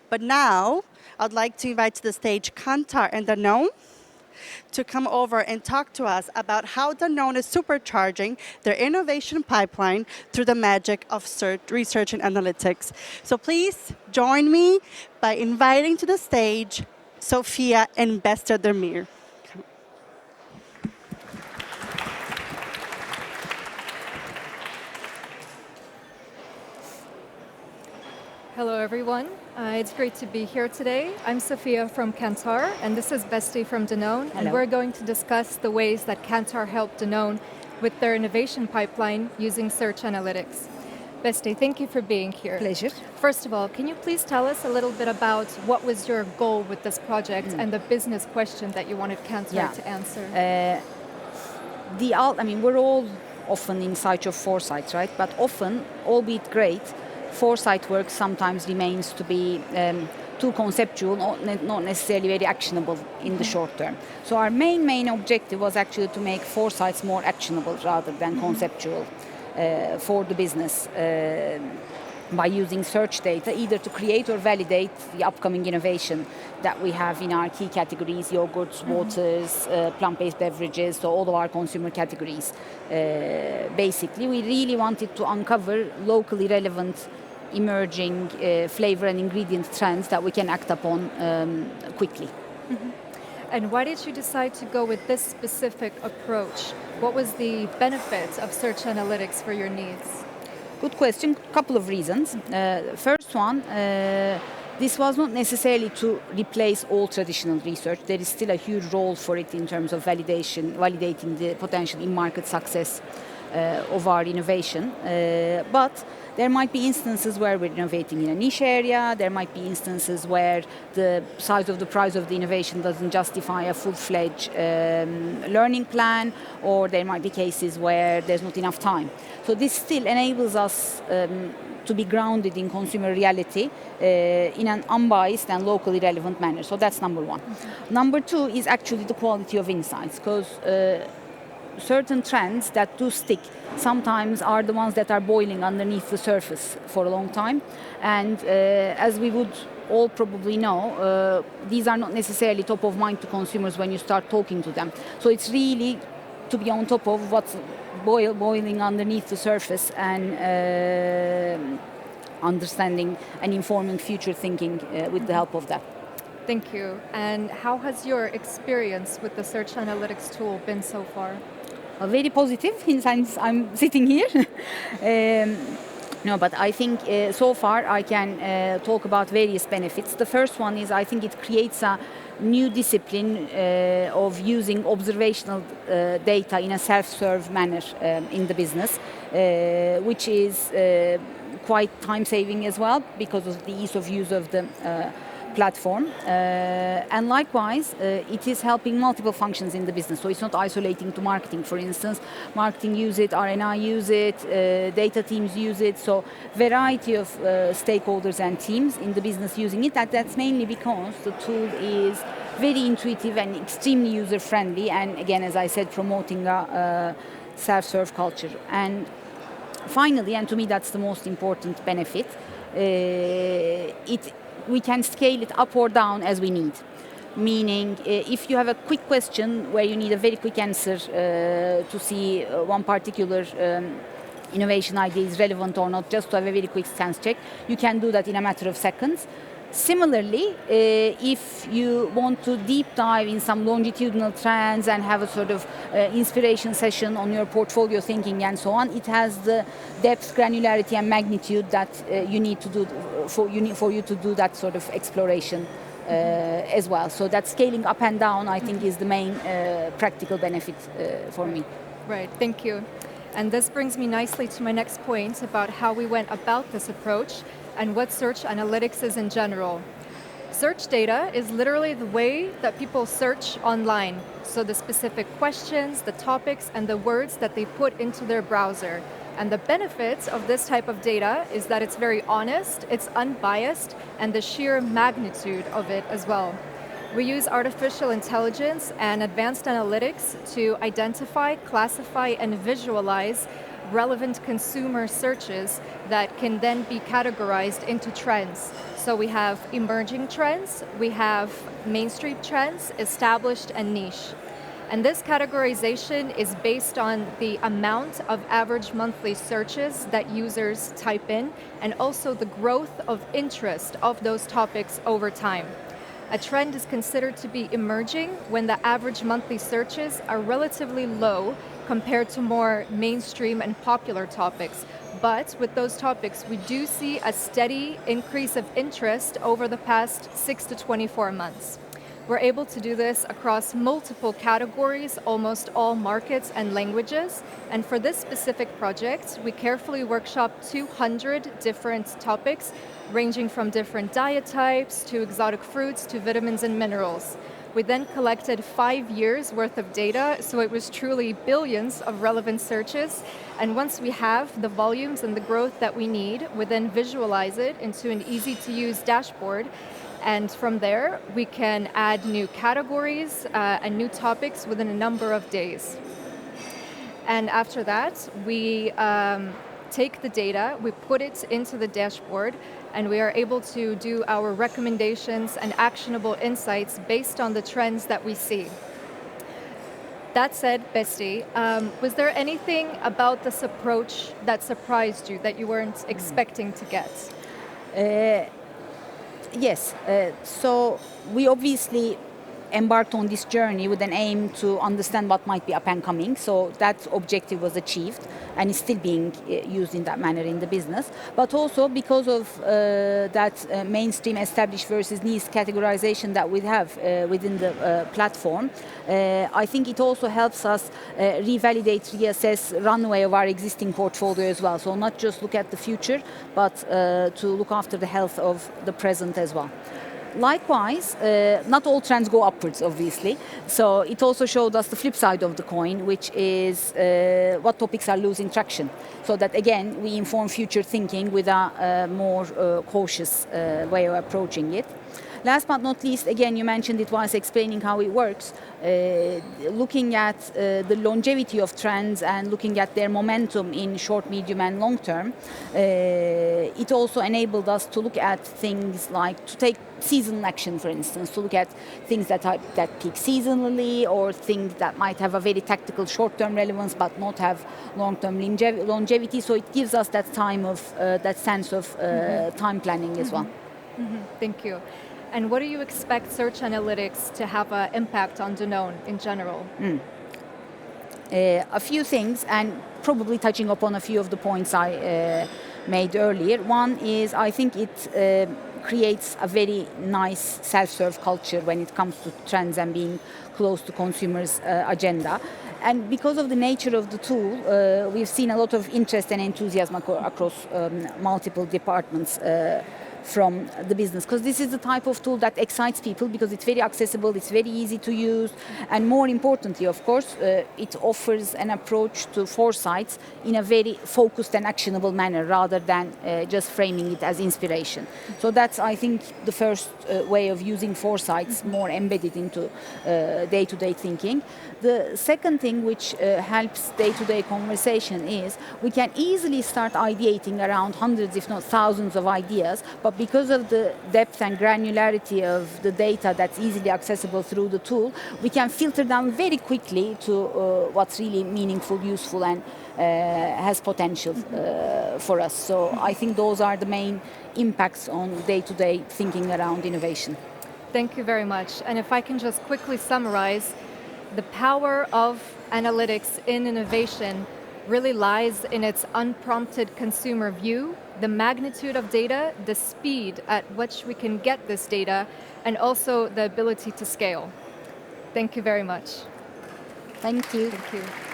But now, I'd like to invite to the stage Kantar and Danone to come over and talk to us about how Danone is supercharging their innovation pipeline through the magic of research and analytics. So please join me by inviting to the stage Sofia and Bester Demir. Hello, everyone. It's great to be here today. I'm Sophia from Kantar, and this is Besti from Danone. Hello. And we're going to discuss the ways that Kantar helped Danone with their innovation pipeline using search analytics. Besti, thank you for being here. Pleasure. First of all, can you please tell us a little bit about what was your goal with this project and the business question that you wanted Kantar to answer? We're all often in search of foresight, right? But often, albeit great, foresight work sometimes remains to be too conceptual, not necessarily very actionable in the short term. So our main objective was actually to make foresights more actionable rather than conceptual for the business by using search data either to create or validate the upcoming innovation that we have in our key categories: yogurts, waters, plant-based beverages, so all of our consumer categories. Basically, we really wanted to uncover locally relevant emerging flavor and ingredient trends that we can act upon quickly. And why did you decide to go with this specific approach? What was the benefit of search analytics for your needs? Good question. Couple of reasons. First one, this was not necessarily to replace all traditional research. There is still a huge role for it in terms of validating the potential in-market success of our innovation. But there might be instances where we're innovating in a niche area. There might be instances where the size of the prize of the innovation doesn't justify a full-fledged learning plan, or there might be cases where there's not enough time. So this still enables us to be grounded in consumer reality in an unbiased and locally relevant manner. So that's number one. Number two is actually the quality of insights, because certain trends that do stick sometimes are the ones that are boiling underneath the surface for a long time. And as we would all probably know, these are not necessarily top of mind to consumers when you start talking to them. So it's really to be on top of what's boiling underneath the surface and understanding and informing future thinking with the help of that. Thank you. And how has your experience with the search analytics tool been so far? Very positive, since I'm sitting here. No, but I think so far I can talk about various benefits. The first one is I think it creates a new discipline of using observational data in a self-serve manner in the business, which is quite time-saving as well because of the ease of use of the platform. And likewise, it is helping multiple functions in the business. So it's not isolating to marketing, for instance. Marketing use it, R&I use it, data teams use it. So variety of stakeholders and teams in the business using it. That's mainly because the tool is very intuitive and extremely user-friendly. And again, as I said, promoting a self-serve culture. And finally, and to me that's the most important benefit, we can scale it up or down as we need. Meaning, if you have a quick question where you need a very quick answer to see one particular innovation idea is relevant or not, just to have a very quick sense check, you can do that in a matter of seconds. Similarly, if you want to deep dive in some longitudinal trends and have a sort of inspiration session on your portfolio thinking and so on, it has the depth, granularity and magnitude that you need to do for you to do that sort of exploration as well. So that scaling up and down, I think, is the main practical benefit for me. Right, thank you. And this brings me nicely to my next point about how we went about this approach and what search analytics is in general. Search data is literally the way that people search online. So the specific questions, the topics, and the words that they put into their browser. And the benefits of this type of data is that it's very honest, it's unbiased, and the sheer magnitude of it as well. We use artificial intelligence and advanced analytics to identify, classify, and visualize relevant consumer searches that can then be categorized into trends. So we have emerging trends, we have mainstream trends, established and niche. And this categorization is based on the amount of average monthly searches that users type in, and also the growth of interest of those topics over time. A trend is considered to be emerging when the average monthly searches are relatively low compared to more mainstream and popular topics. But with those topics, we do see a steady increase of interest over the past 6 to 24 months. We're able to do this across multiple categories, almost all markets and languages. And for this specific project, we carefully workshopped 200 different topics, ranging from different diet types to exotic fruits to vitamins and minerals. We then collected 5 years worth of data, so it was truly billions of relevant searches. And once we have the volumes and the growth that we need, we then visualize it into an easy-to-use dashboard. And from there, we can add new categories and new topics within a number of days. And after that, we take the data, we put it into the dashboard, and we are able to do our recommendations and actionable insights based on the trends that we see. That said, Besti, was there anything about this approach that surprised you, that you weren't expecting to get? Yes, so we obviously embarked on this journey with an aim to understand what might be up and coming. So that objective was achieved and is still being used in that manner in the business. But also because of that mainstream established versus niche categorization that we have within the platform, I think it also helps us revalidate, reassess runway of our existing portfolio as well. So not just look at the future, but to look after the health of the present as well. Likewise, not all trends go upwards, obviously. So it also showed us the flip side of the coin, which is what topics are losing traction. So that, again, we inform future thinking with a more cautious way of approaching it. Last but not least, again, you mentioned it whilst explaining how it works. Looking at the longevity of trends and looking at their momentum in short, medium, and long term, it also enabled us to look at things like, to take seasonal action, for instance, to look at things that peak seasonally, or things that might have a very tactical short-term relevance but not have long-term longevity. So it gives us that time of that sense of time planning as well. Thank you. And what do you expect search analytics to have an impact on Danone in general? A few things, and probably touching upon a few of the points I made earlier. One is, I think it creates a very nice self-serve culture when it comes to trends and being close to consumers' agenda. And because of the nature of the tool, we've seen a lot of interest and enthusiasm across multiple departments from the business, because this is the type of tool that excites people because it's very accessible, it's very easy to use, and more importantly, of course, it offers an approach to foresights in a very focused and actionable manner rather than just framing it as inspiration. So that's, I think, the first way of using foresights more embedded into day-to-day thinking. The second thing which helps day-to-day conversation is we can easily start ideating around hundreds, if not thousands of ideas, but because of the depth and granularity of the data that's easily accessible through the tool, we can filter down very quickly to what's really meaningful, useful, and has potential for us. So I think those are the main impacts on day-to-day thinking around innovation. Thank you very much. And if I can just quickly summarize, the power of analytics in innovation really lies in its unprompted consumer view, the magnitude of data, the speed at which we can get this data, and also the ability to scale. Thank you very much. Thank you. Thank you.